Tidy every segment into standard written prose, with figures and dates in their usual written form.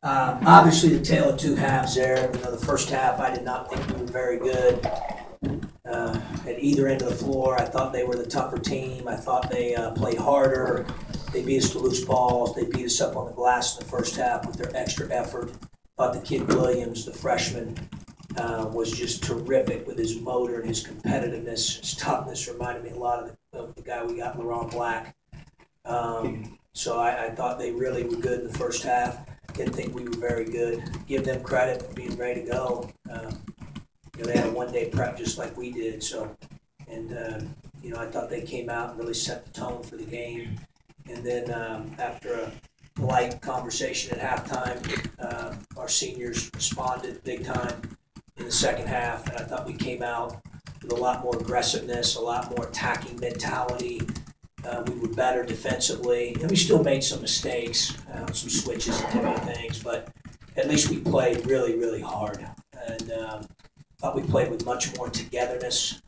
Obviously, the tale of two halves there. The first half, I did not think we were very good at either end of the floor. I thought they were the tougher team. I thought they played harder. They beat us to loose balls. They beat us up on the glass in the first half with their extra effort. I thought the kid Williams, the freshman, was just terrific with his motor and his competitiveness. His toughness reminded me a lot of the guy we got, Laurent Black. So I thought they really were good in the first half. Didn't think we were very good. Give them credit for being ready to go. They had a one-day prep just like we did. So, and I thought they came out and really set the tone for the game. And then after a polite conversation at halftime, our seniors responded big time in the second half. And I thought we came out with a lot more aggressiveness, a lot more attacking mentality. We were better defensively, and we still made some mistakes, some switches and different things, but at least we played really, really hard. And thought we played with much more togetherness.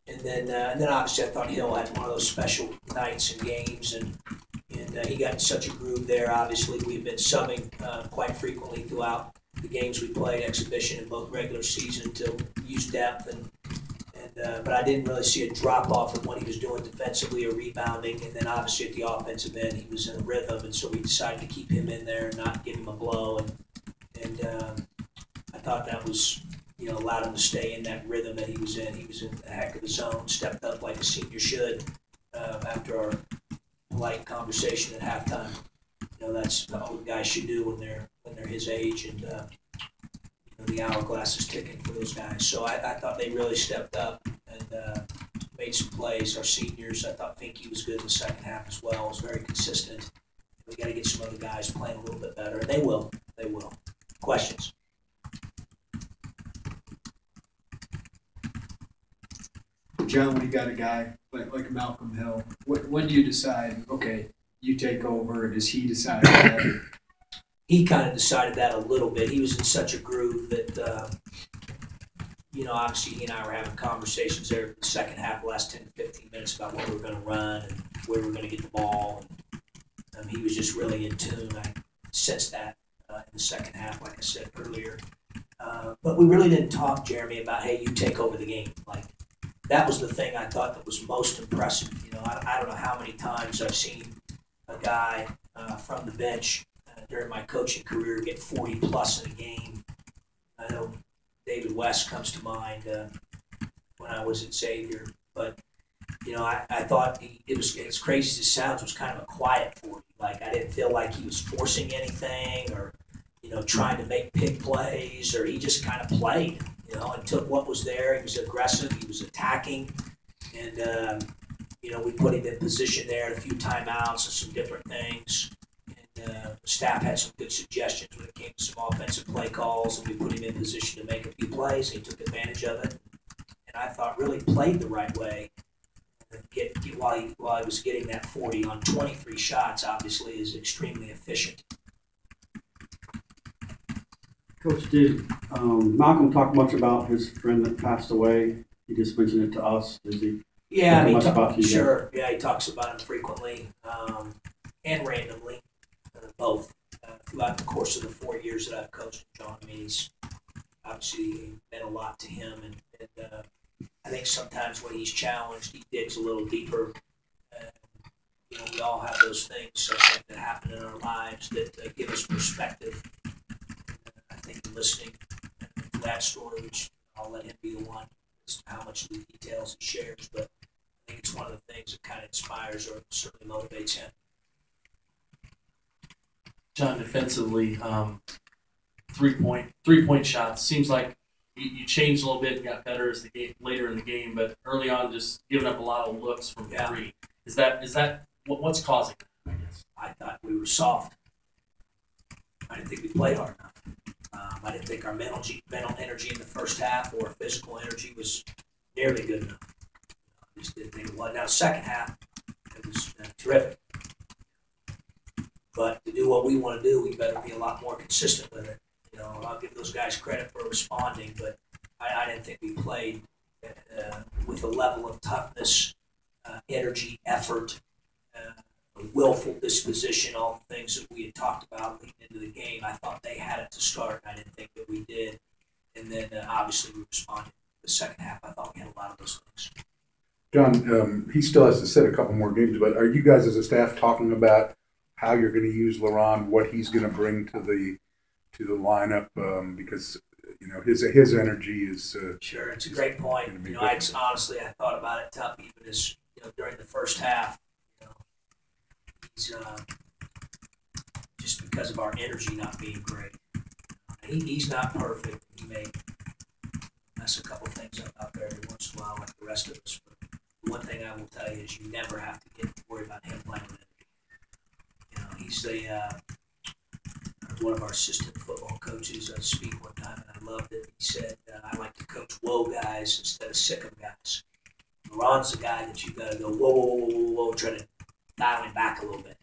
And then obviously I thought Hill had one of those special nights and games, and he got in such a groove there. Obviously, we've been subbing quite frequently throughout the games we played, exhibition and both regular season, to use depth but I didn't really see a drop off from what he was doing defensively or rebounding. And then obviously at the offensive end, he was in a rhythm, and so we decided to keep him in there and not give him a blow. And I thought that was, allowed him to stay in that rhythm that he was in. He was in a heck of a zone, stepped up like a senior should after our polite conversation at halftime. That's what old guys should do when they're his age, and the hourglass is ticking for those guys. So I thought they really stepped up and made some plays. Our seniors, I thought Finke was good in the second half as well. Was very consistent. We got to get some other guys playing a little bit better, and they will. They will. Questions? John, when you got a guy like Malcolm Hill, when do you decide, okay, you take over? Does he decide that? He kind of decided that a little bit. He was in such a groove that, obviously he and I were having conversations there in the second half, the last 10 to 15 minutes about what we were going to run and where we were going to get the ball. And he was just really in tune. I sensed that in the second half, like I said earlier. But we really didn't talk, Jeremy, about, hey, you take over the game. Like, that was the thing I thought that was most impressive. I don't know how many times I've seen a guy from the bench during my coaching career get 40 plus in a game. I know David West comes to mind when I was at Xavier, but I thought it was, as crazy as it sounds, was kind of a quiet 40. Like, I didn't feel like he was forcing anything or trying to make big plays, or he just kind of played and took what was there. He was aggressive, he was attacking, and we put him in position there at a few timeouts and some different things. The staff had some good suggestions when it came to some offensive play calls, and we put him in position to make a few plays. He took advantage of it, and I thought really played the right way. While he was getting that 40 on 23 shots, obviously is extremely efficient. Coach, did Malcolm talk much about his friend that passed away? He just mentioned it to us. Does he? Yeah, talk much about you sure. guys? Yeah, he talks about him frequently and randomly. Both throughout the course of the 4 years that I've coached John. I mean, he's obviously meant a lot to him, and I think sometimes when he's challenged, he digs a little deeper. We all have those things that happen in our lives that give us perspective. I think listening to that story, which I'll let him be the one as to how much of the details he shares, but I think it's one of the things that kind of inspires or certainly motivates him. John, defensively, three-point shots. Seems like you changed a little bit and got better as the game later in the game, but early on, just giving up a lot of looks from three. Is that what's causing that, I guess? I thought we were soft. I didn't think we played hard enough. I didn't think our mental energy in the first half or physical energy was nearly good enough. I just didn't think it was. Now, second half, it was terrific. But to do what we want to do, we better be a lot more consistent with it. I'll give those guys credit for responding, but I didn't think we played with a level of toughness, energy, effort, willful disposition, all the things that we had talked about leading into the game. I thought they had it to start, and I didn't think that we did. And then obviously we responded. The second half, I thought we had a lot of those things. John, he still has to sit a couple more games, but are you guys as a staff talking about how you're going to use LaRon, what he's going to bring to the lineup? Because his energy is sure. It's a great point. I thought about it tough even as during the first half. He's just because of our energy not being great. He's not perfect. He may mess a couple things up out there every once in a while, like the rest of us. But one thing I will tell you is you never have to get worried about him playing with it. He's one of our assistant football coaches speak one time, and I loved it. He said, "I like to coach whoa guys instead of sick 'em guys." LaRon's the guy that you got to go whoa, whoa, whoa, whoa, whoa, try to dial him back a little bit.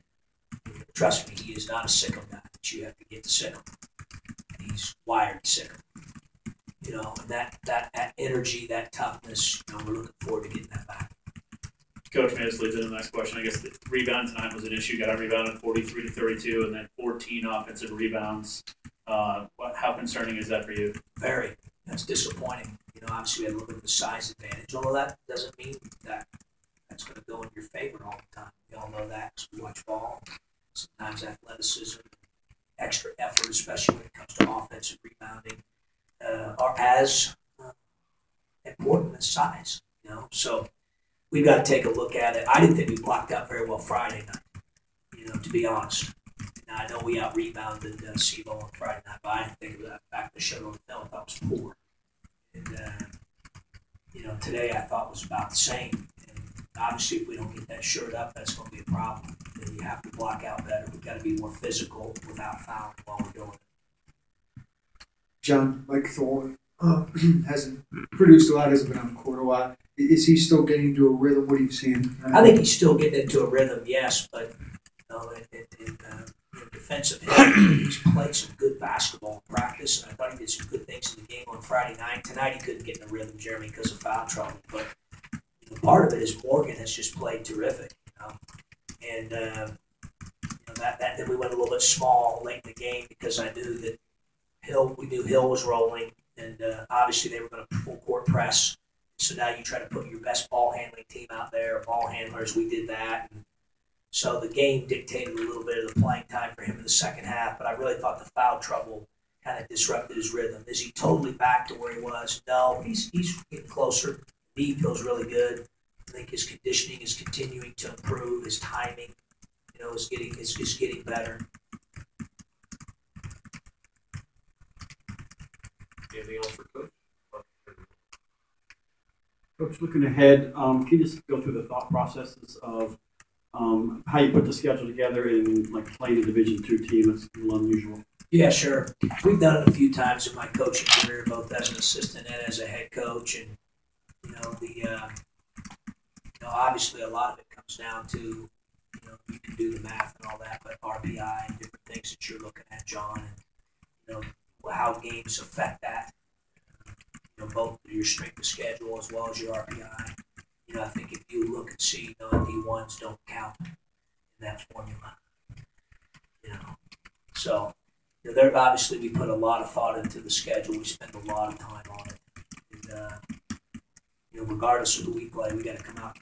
Trust me, he is not a sick 'em guy that you have to get to sick 'em. He's wired to sick 'em. And that energy, that toughness, we're looking forward to getting that back. Coach, may I just lead to the next question? I guess the rebound tonight was an issue. Got a rebound at 43-32 and then 14 offensive rebounds. How concerning is that for you? Very. That's disappointing. Obviously we had a little bit of a size advantage. All of that doesn't mean that that's going to go in your favor all the time. We all know that because we watch ball. Sometimes athleticism, extra effort, especially when it comes to offensive rebounding, are as important as size. So we've got to take a look at it. I didn't think we blocked out very well Friday night, to be honest. Now, I know we out-rebounded SEMO on Friday night, but I didn't think that back to show on the film. I thought it was poor. And, today I thought was about the same. And obviously, if we don't get that shored up, that's going to be a problem. And you have to block out better. We've got to be more physical without fouling while we're doing it. John, Mike Thorne hasn't produced a lot, hasn't been on the court a lot. Is he still getting into a rhythm? What are you seeing? I think he's still getting into a rhythm, yes, but in defensive end, he's played some good basketball in practice, and I thought he did some good things in the game on Friday night. Tonight he couldn't get in the rhythm, Jeremy, because of foul trouble. But part of it is Morgan has just played terrific, and that then we went a little bit small late in the game because I knew that we knew Hill was rolling, and obviously they were going to full court press. So now you try to put your best ball handling team out there, ball handlers. We did that. And so the game dictated a little bit of the playing time for him in the second half, but I really thought the foul trouble kind of disrupted his rhythm. Is he totally back to where he was? No, he's getting closer. He feels really good. I think his conditioning is continuing to improve. His timing, is getting better. Anything else for Coach? Coach, looking ahead, can you just go through the thought processes of how you put the schedule together and playing a Division II team? That's a little unusual. Yeah, sure. We've done it a few times in my coaching career, both as an assistant and as a head coach. And obviously a lot of it comes down to you can do the math and all that, but RPI and different things that you're looking at, John, and how games affect that. Both your strength of schedule as well as your RPI. I think if you look and see non-D1s don't count in that formula. So there obviously we put a lot of thought into the schedule. We spend a lot of time on it. And regardless of who we play, we got to come out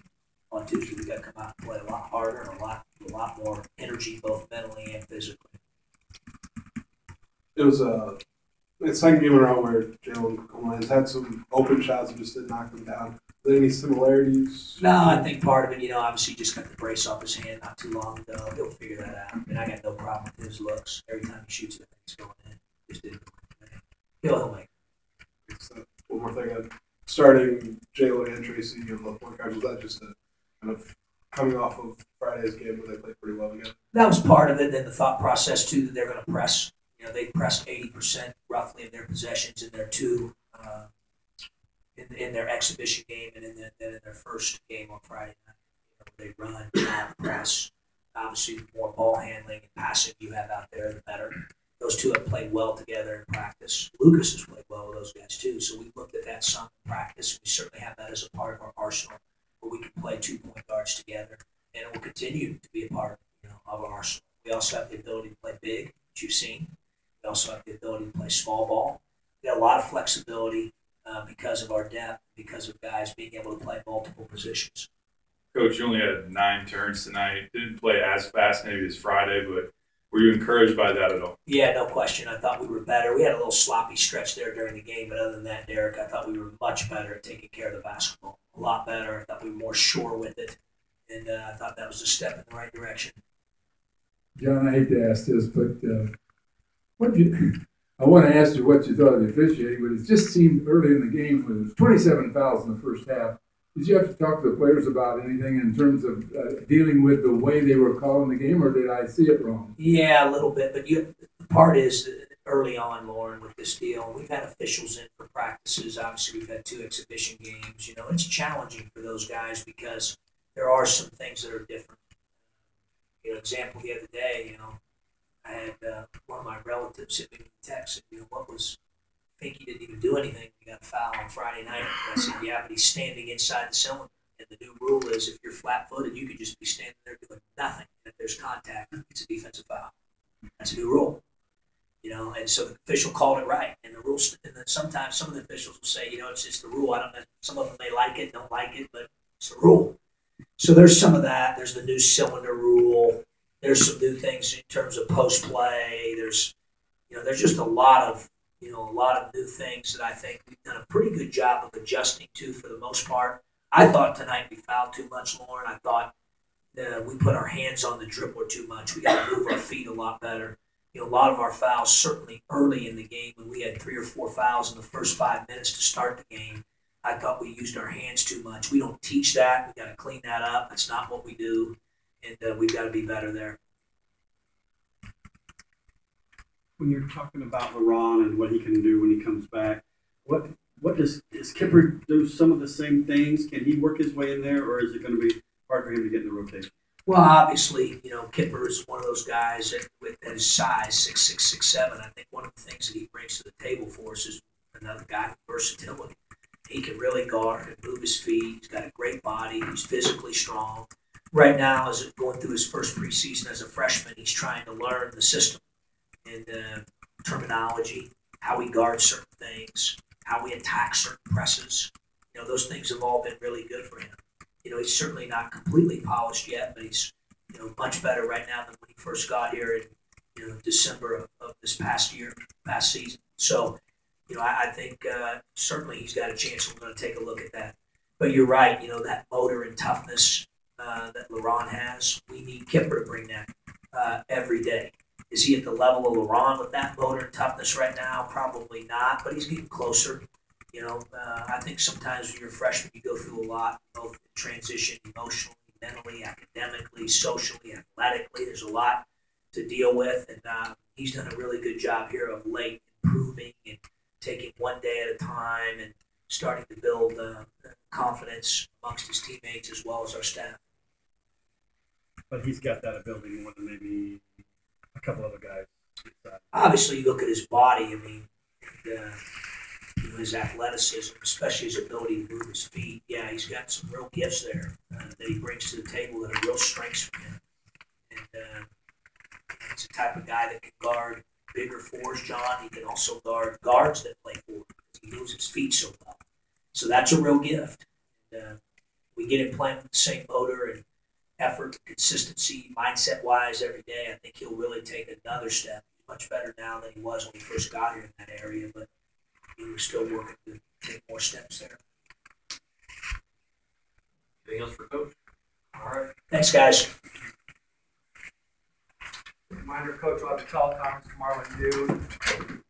on Tuesday. We got to come out and play a lot harder and a lot more energy, both mentally and physically. It was the second game in a row where Jalen has had some open shots and just didn't knock them down. Are there any similarities? No, I think part of it, obviously just got the brace off his hand not too long ago. He'll figure that out. And I got no problem with his looks. Every time he shoots it, I think it's going in. Just didn't go in. He'll make it. One more thing. Starting Jalen and Tracy and both point guards, was that just a kind of coming off of Friday's game where they played pretty well together? That was part of it. Then the thought process, too, that they're going to press. They pressed 80% roughly of their possessions in their in their exhibition game and then in their first game on Friday night. They run, press. Obviously, the more ball handling and passing you have out there, the better. Those two have played well together in practice. Lucas has played well with those guys too. So we looked at that some in practice. We certainly have that as a part of our arsenal where we can play 2 point guards together, and it will continue to be a part We also have the ability to play big, which you've seen. We also have the ability to play small ball. We got a lot of flexibility because of our depth, because of guys being able to play multiple positions. Coach, you only had 9 turns tonight. Didn't play as fast maybe as Friday, but were you encouraged by that at all? Yeah, no question. I thought we were better. We had a little sloppy stretch there during the game, but other than that, Derek, I thought we were much better at taking care of the basketball. A lot better. I thought we were more sure with it, and I thought that was a step in the right direction. John, I hate to ask this, but I want to ask you what you thought of the officiating, but it just seemed early in the game when it was 27 fouls in the first half. Did you have to talk to the players about anything in terms of dealing with the way they were calling the game, or did I see it wrong? Yeah, a little bit, but the part is early on, Lauren, with this deal, we've had officials in for practices. Obviously, we've had 2 exhibition games. You know, it's challenging for those guys because there are some things that are different. You know, example the other day, you know, I had one of my relatives hit me with a text and, you know, what was, I think he didn't even do anything. He got a foul on Friday night. And I said, yeah, but he's standing inside the cylinder. And the new rule is if you're flat-footed, you could just be standing there doing nothing. And if there's contact, it's a defensive foul. That's a new rule. You know, and so the official called it right. And the rules, and then sometimes some of the officials will say, you know, it's just the rule. I don't know. Some of them may like it, don't like it, but it's the rule. So there's some of that. There's the new cylinder rule. There's some new things in terms of post play. There's just a lot of new things that I think we've done a pretty good job of adjusting to for the most part. I thought tonight we fouled too much, Lauren. I thought we put our hands on the dribbler too much. We got to move our feet a lot better. You know, a lot of our fouls, certainly early in the game when we had 3 or 4 fouls in the first 5 minutes to start the game, I thought we used our hands too much. We don't teach that. We got to clean that up. That's not what we do. And we've got to be better there. When you're talking about LeBron and what he can do when he comes back, what does Kipper do? Some of the same things? Can he work his way in there, or is it going to be hard for him to get in the rotation? Well, obviously, you know, Kipper is one of those guys that, with his size, 6'6", 6'7". I think one of the things that he brings to the table for us is another guy with versatility. He can really guard and move his feet. He's got a great body. He's physically strong. Right now, as going through his first preseason as a freshman, he's trying to learn the system and terminology, how we guard certain things, how we attack certain presses. You know, those things have all been really good for him. You know, he's certainly not completely polished yet, but he's, you know, much better right now than when he first got here in, you know, December of this past season. So, you know, I think certainly he's got a chance. We're going to take a look at that. But you're right, you know, that motor and toughness that LeBron has, we need Kipper to bring that every day. Is he at the level of LeBron with that motor and toughness right now? Probably not, but he's getting closer. You know, I think sometimes when you're a freshman, you go through a lot, both in transition, emotionally, mentally, academically, socially, athletically. There's a lot to deal with, and he's done a really good job here of late improving and taking one day at a time and starting to build confidence amongst his teammates as well as our staff. But he's got that ability more than maybe a couple other guys. Obviously, you look at his body. I mean, you know, his athleticism, especially his ability to move his feet. Yeah, he's got some real gifts there that he brings to the table that are real strengths for him. And he's the type of guy that can guard bigger fours, John. He can also guard guards that play forward. He moves his feet so well. So that's a real gift. And we get him playing with the same motor and effort, consistency, mindset-wise every day. I think he'll really take another step. He's much better now than he was when he first got here in that area, but we're still working to take more steps there. Anything else for Coach? All right. Thanks, guys. Reminder, Coach will have a teleconference tomorrow at noon.